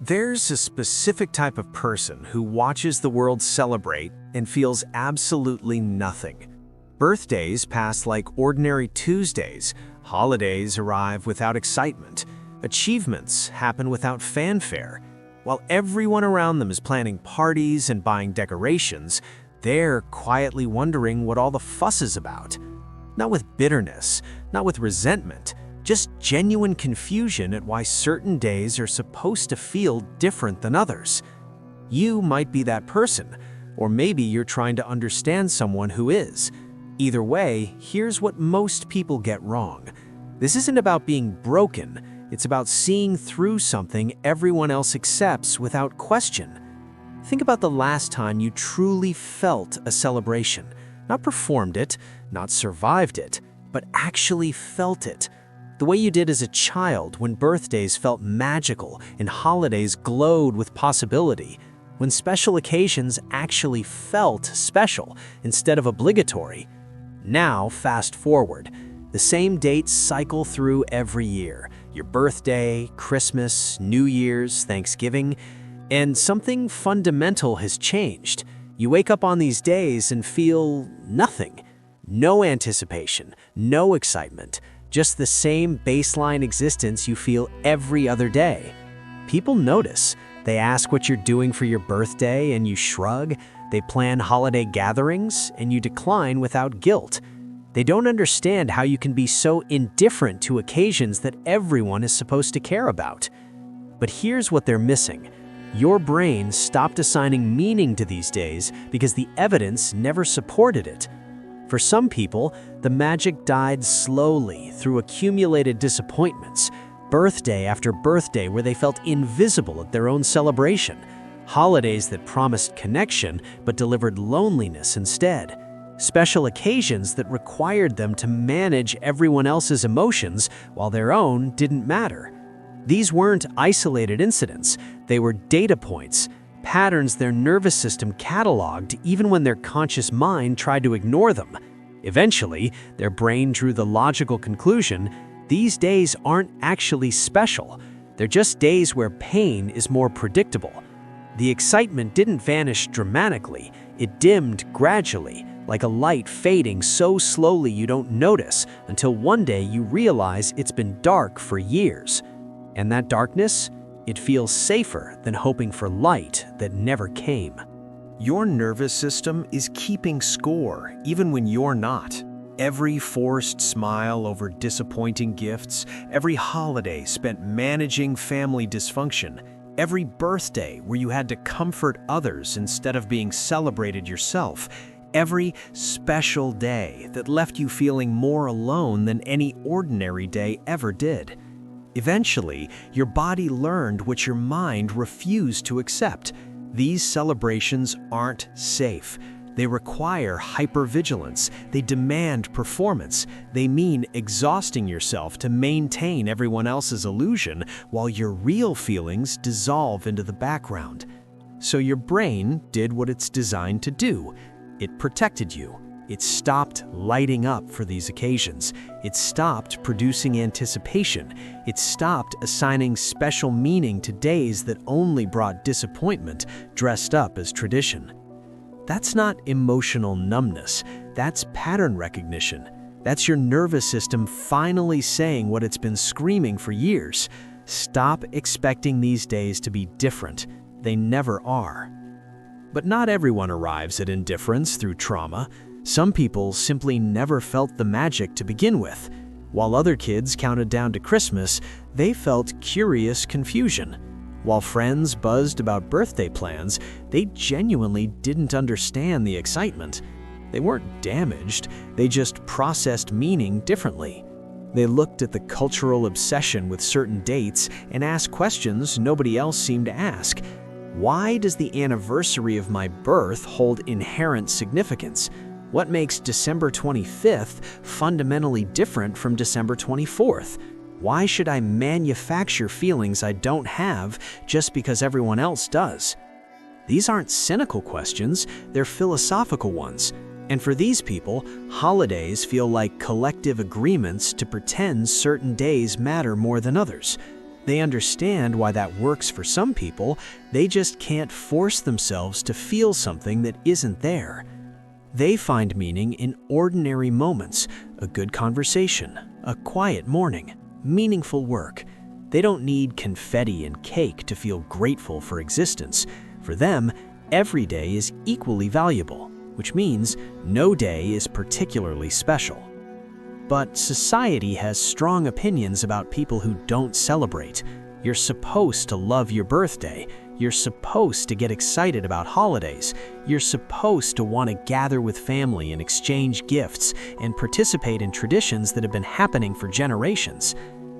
There's a specific type of person who watches the world celebrate and feels absolutely nothing. Birthdays pass like ordinary Tuesdays, holidays arrive without excitement, achievements happen without fanfare. While everyone around them is planning parties and buying decorations, they're quietly wondering what all the fuss is about. Not with bitterness, not with resentment, just genuine confusion at why certain days are supposed to feel different than others. You might be that person, or maybe you're trying to understand someone who is. Either way, here's what most people get wrong. This isn't about being broken, it's about seeing through something everyone else accepts without question. Think about the last time you truly felt a celebration. Not performed it, not survived it, but actually felt it. The way you did as a child when birthdays felt magical and holidays glowed with possibility. When special occasions actually felt special instead of obligatory. Now, fast forward. The same dates cycle through every year. Your birthday, Christmas, New Year's, Thanksgiving. And something fundamental has changed. You wake up on these days and feel nothing. No anticipation, no excitement. Just the same baseline existence you feel every other day. People notice. They ask what you're doing for your birthday and you shrug. They plan holiday gatherings and you decline without guilt. They don't understand how you can be so indifferent to occasions that everyone is supposed to care about. But here's what they're missing. Your brain stopped assigning meaning to these days because the evidence never supported it. For some people, the magic died slowly through accumulated disappointments, birthday after birthday where they felt invisible at their own celebration, holidays that promised connection but delivered loneliness instead, special occasions that required them to manage everyone else's emotions while their own didn't matter. These weren't isolated incidents, they were data points, patterns their nervous system cataloged even when their conscious mind tried to ignore them. Eventually, their brain drew the logical conclusion, these days aren't actually special. They're just days where pain is more predictable. The excitement didn't vanish dramatically, it dimmed gradually, like a light fading so slowly you don't notice until one day you realize it's been dark for years. And that darkness? It feels safer than hoping for light that never came. Your nervous system is keeping score, even when you're not. Every forced smile over disappointing gifts, every holiday spent managing family dysfunction, every birthday where you had to comfort others instead of being celebrated yourself, every special day that left you feeling more alone than any ordinary day ever did. Eventually, your body learned what your mind refused to accept. These celebrations aren't safe. They require hypervigilance. They demand performance. They mean exhausting yourself to maintain everyone else's illusion while your real feelings dissolve into the background. So your brain did what it's designed to do. It protected you. It stopped lighting up for these occasions. It stopped producing anticipation. It stopped assigning special meaning to days that only brought disappointment dressed up as tradition. That's not emotional numbness. That's pattern recognition. That's your nervous system finally saying what it's been screaming for years. Stop expecting these days to be different. They never are. But not everyone arrives at indifference through trauma. Some people simply never felt the magic to begin with. While other kids counted down to Christmas, they felt curious confusion. While friends buzzed about birthday plans, they genuinely didn't understand the excitement. They weren't damaged, they just processed meaning differently. They looked at the cultural obsession with certain dates and asked questions nobody else seemed to ask. Why does the anniversary of my birth hold inherent significance? What makes December 25th fundamentally different from December 24th? Why should I manufacture feelings I don't have just because everyone else does? These aren't cynical questions, they're philosophical ones. And for these people, holidays feel like collective agreements to pretend certain days matter more than others. They understand why that works for some people, they just can't force themselves to feel something that isn't there. They find meaning in ordinary moments, a good conversation, a quiet morning, meaningful work. They don't need confetti and cake to feel grateful for existence. For them, every day is equally valuable, which means no day is particularly special. But society has strong opinions about people who don't celebrate. You're supposed to love your birthday. You're supposed to get excited about holidays. You're supposed to want to gather with family and exchange gifts and participate in traditions that have been happening for generations.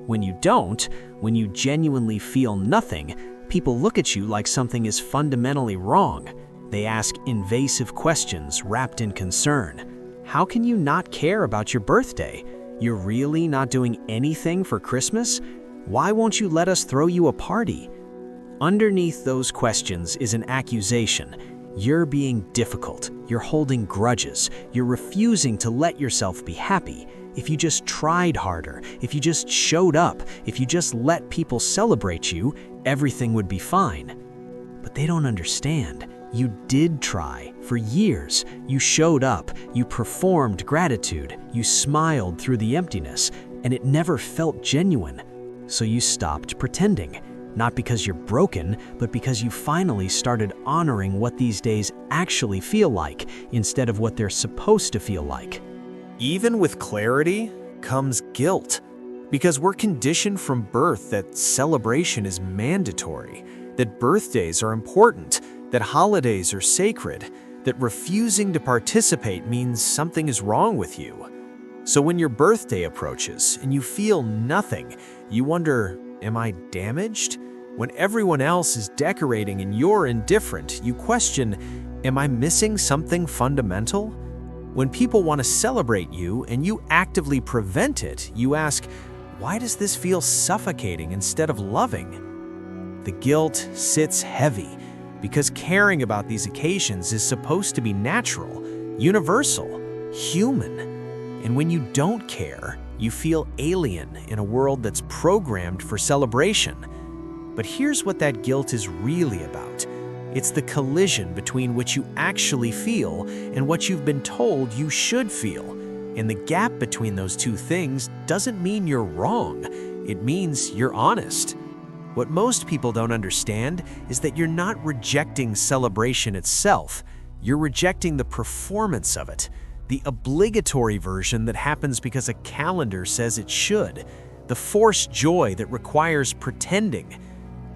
When you don't, when you genuinely feel nothing, people look at you like something is fundamentally wrong. They ask invasive questions wrapped in concern. How can you not care about your birthday? You're really not doing anything for Christmas? Why won't you let us throw you a party? Underneath those questions is an accusation. You're being difficult. You're holding grudges. You're refusing to let yourself be happy. If you just tried harder, if you just showed up, if you just let people celebrate you, everything would be fine. But they don't understand. You did try for years. You showed up, you performed gratitude, you smiled through the emptiness, and it never felt genuine. So you stopped pretending, not because you're broken, but because you finally started honoring what these days actually feel like instead of what they're supposed to feel like. Even with clarity comes guilt, because we're conditioned from birth that celebration is mandatory, that birthdays are important, that holidays are sacred, that refusing to participate means something is wrong with you. So when your birthday approaches and you feel nothing, you wonder, am I damaged? When everyone else is decorating and you're indifferent, you question, am I missing something fundamental? When people want to celebrate you and you actively prevent it, you ask, why does this feel suffocating instead of loving? The guilt sits heavy, because caring about these occasions is supposed to be natural, universal, human. And when you don't care, you feel alien in a world that's programmed for celebration. But here's what that guilt is really about. It's the collision between what you actually feel and what you've been told you should feel. And the gap between those two things doesn't mean you're wrong. It means you're honest. What most people don't understand is that you're not rejecting celebration itself. You're rejecting the performance of it, the obligatory version that happens because a calendar says it should, the forced joy that requires pretending.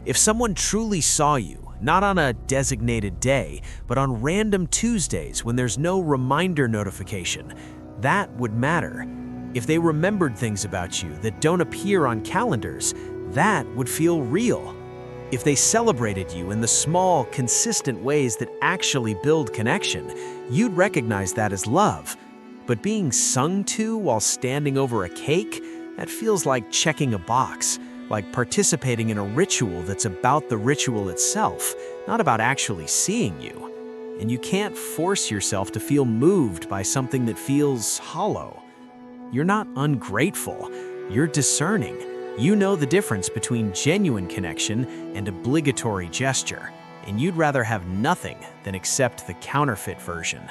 If someone truly saw you, not on a designated day, but on random Tuesdays when there's no reminder notification, that would matter. If they remembered things about you that don't appear on calendars, that would feel real. If they celebrated you in the small, consistent ways that actually build connection, you'd recognize that as love. But being sung to while standing over a cake, that feels like checking a box, like participating in a ritual that's about the ritual itself, not about actually seeing you. And you can't force yourself to feel moved by something that feels hollow. You're not ungrateful, you're discerning. You know the difference between genuine connection and obligatory gesture, and you'd rather have nothing than accept the counterfeit version.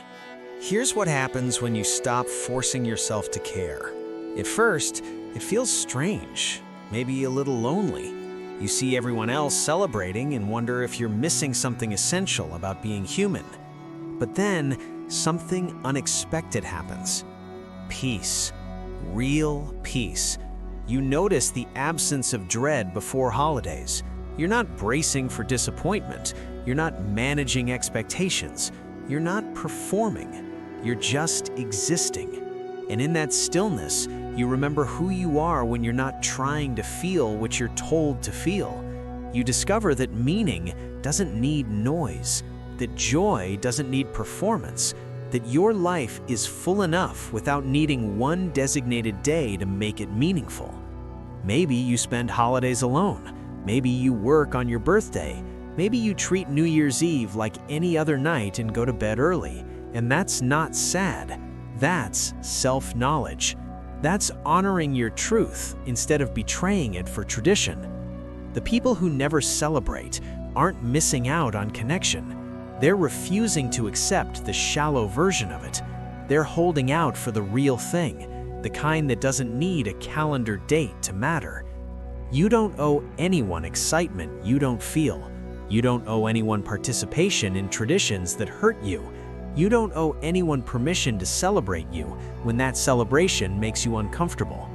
Here's what happens when you stop forcing yourself to care. At first, it feels strange, maybe a little lonely. You see everyone else celebrating and wonder if you're missing something essential about being human. But then, something unexpected happens. Peace. Real peace. You notice the absence of dread before holidays. You're not bracing for disappointment. You're not managing expectations. You're not performing. You're just existing. And in that stillness, you remember who you are when you're not trying to feel what you're told to feel. You discover that meaning doesn't need noise, that joy doesn't need performance, that your life is full enough without needing one designated day to make it meaningful. Maybe you spend holidays alone. Maybe you work on your birthday. Maybe you treat New Year's Eve like any other night and go to bed early. And that's not sad. That's self-knowledge. That's honoring your truth instead of betraying it for tradition. The people who never celebrate aren't missing out on connection. They're refusing to accept the shallow version of it. They're holding out for the real thing, the kind that doesn't need a calendar date to matter. You don't owe anyone excitement you don't feel. You don't owe anyone participation in traditions that hurt you. You don't owe anyone permission to celebrate you when that celebration makes you uncomfortable.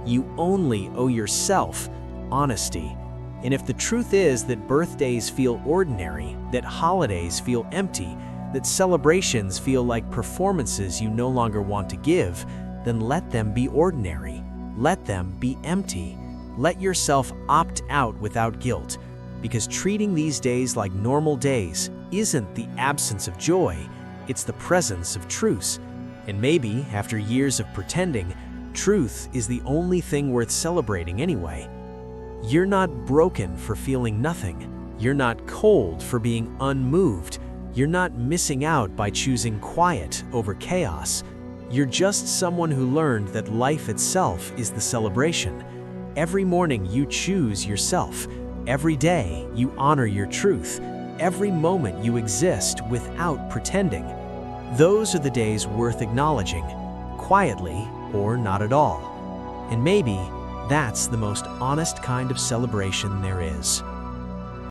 You only owe yourself honesty. And if the truth is that birthdays feel ordinary, that holidays feel empty, that celebrations feel like performances you no longer want to give, then let them be ordinary. Let them be empty. Let yourself opt out without guilt, because treating these days like normal days isn't the absence of joy, it's the presence of truce. And maybe, after years of pretending, truth is the only thing worth celebrating anyway. You're not broken for feeling nothing. You're not cold for being unmoved. You're not missing out by choosing quiet over chaos. You're just someone who learned that life itself is the celebration. Every morning you choose yourself. Every day you honor your truth. Every moment you exist without pretending. Those are the days worth acknowledging, quietly or not at all. And maybe that's the most honest kind of celebration there is.